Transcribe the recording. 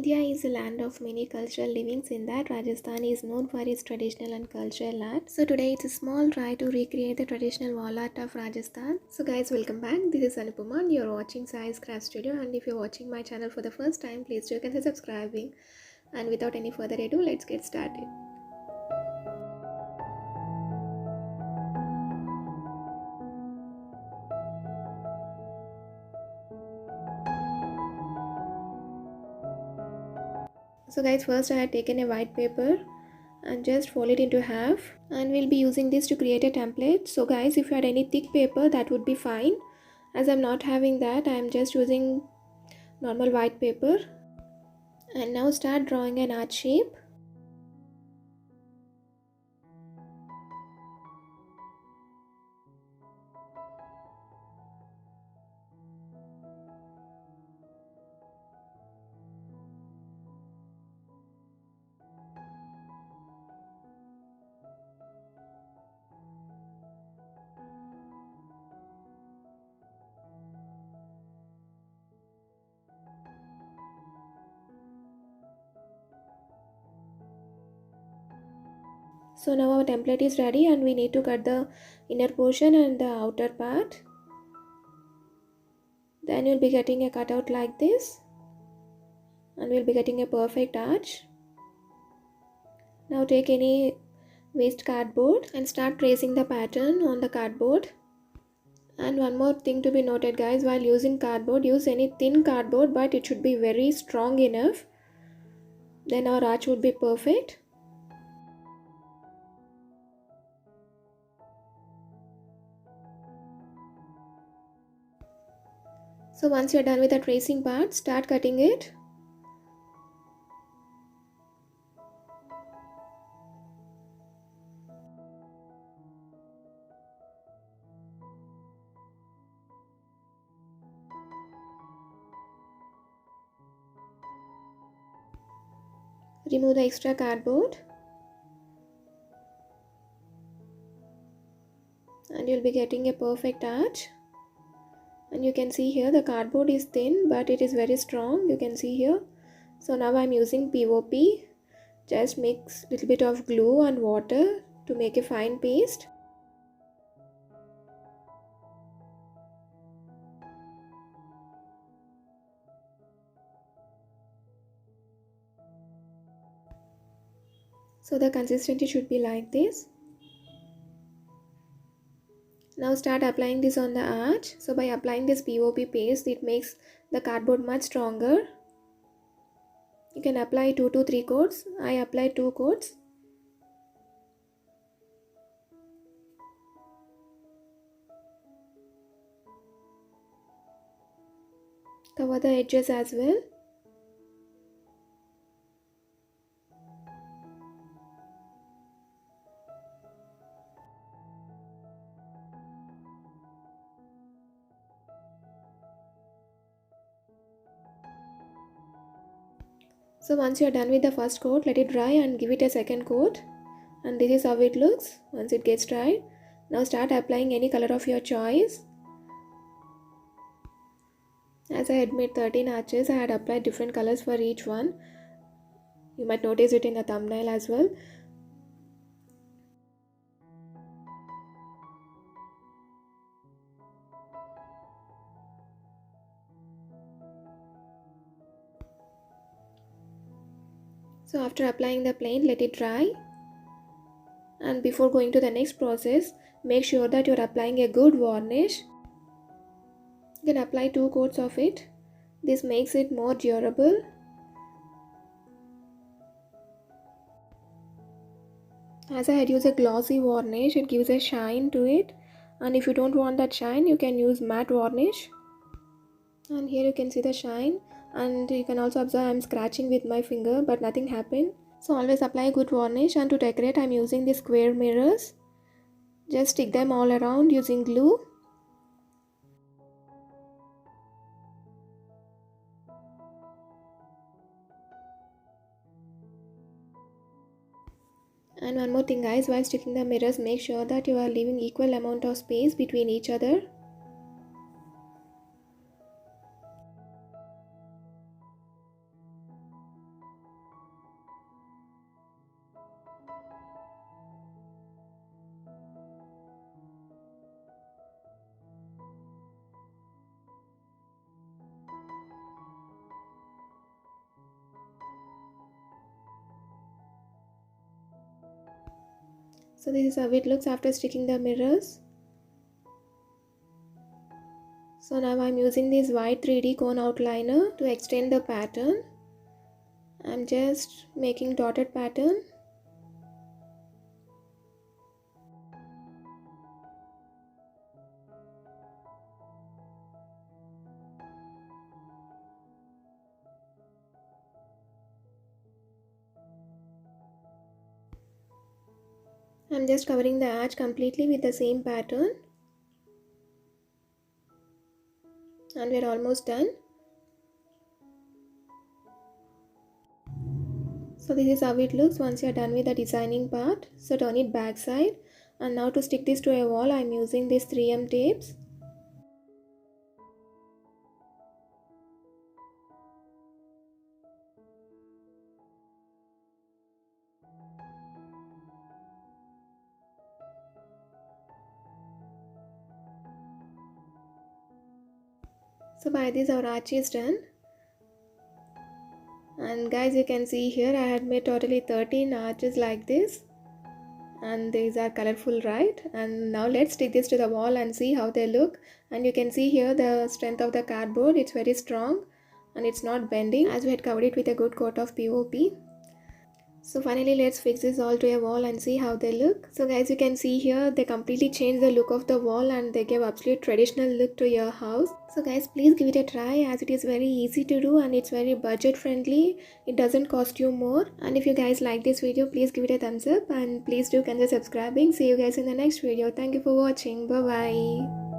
India is a land of many cultural livings. In that, Rajasthan is known for its traditional and cultural art. So today it's a small try to recreate the traditional wall art of Rajasthan. So guys, welcome back. This is Anupama and you're watching Sai's Craft Studio, and if you're watching my channel for the first time, please do consider subscribing. And without any further ado, let's get started. So guys, first I had taken a white paper and just fold it into half, and we'll be using this to create a template. So guys, if you had any thick paper, that would be fine. As I'm not having that, I'm just using normal white paper. And now start drawing an arch shape. So now our template is ready, and we need to cut the inner portion and the outer part. Then you'll be getting a cutout like this, and we'll be getting a perfect arch. Now take any waste cardboard and start tracing the pattern on the cardboard. And one more thing to be noted guys, while using cardboard, use any thin cardboard, but it should be very strong enough. Then our arch would be perfect. So once you're done with the tracing part, start cutting it. Remove the extra cardboard. And you'll be getting a perfect arch. And you can see here the cardboard is thin, but it is very strong. You can see here. So now I'm using POP. Just mix little bit of glue and water to make a fine paste. So the consistency should be like this. Now start applying this on the arch. So by applying this POP paste, it makes the cardboard much stronger. You can apply 2 to 3 coats. I applied 2 coats. Cover the edges as well. So once you are done with the first coat, let it dry and give it a second coat. And this is how it looks once it gets dried. Now start applying any color of your choice. As I had made 13 arches, I had applied different colors for each one. You might notice it in the thumbnail as well. So after applying the paint, let it dry. And before going to the next process, make sure that you are applying a good varnish. You can apply 2 coats of it. This makes it more durable. As I had used a glossy varnish, it gives a shine to it. And if you don't want that shine, you can use matte varnish. And here you can see the shine. And you can also observe I am scratching with my finger, but nothing happened. So always apply good varnish, and to decorate I am using these square mirrors. Just stick them all around using glue. And one more thing guys, while sticking the mirrors, make sure that you are leaving equal amount of space between each other. So this is how it looks after sticking the mirrors. So now I'm using this white 3D cone outliner to extend the pattern. I'm just making dotted pattern. I'm just covering the arch completely with the same pattern. And we're almost done. So this is how it looks once you're done with the designing part. So turn it back side. And now to stick this to a wall, I'm using these 3M tapes. So by this our arch is done. And guys, you can see here I had made totally 13 arches like this. And these are colorful, right? And now let's stick this to the wall and see how they look. And you can see here the strength of the cardboard. It's very strong and it's not bending as we had covered it with a good coat of POP. So finally let's fix this all to a wall and see how they look. So guys, you can see here they completely changed the look of the wall and they gave absolute traditional look to your house. So guys, please give it a try as it is very easy to do and it's very budget friendly. It doesn't cost you more. And if you guys like this video, please give it a thumbs up and please do consider subscribing. See you guys in the next video. Thank you for watching. Bye bye.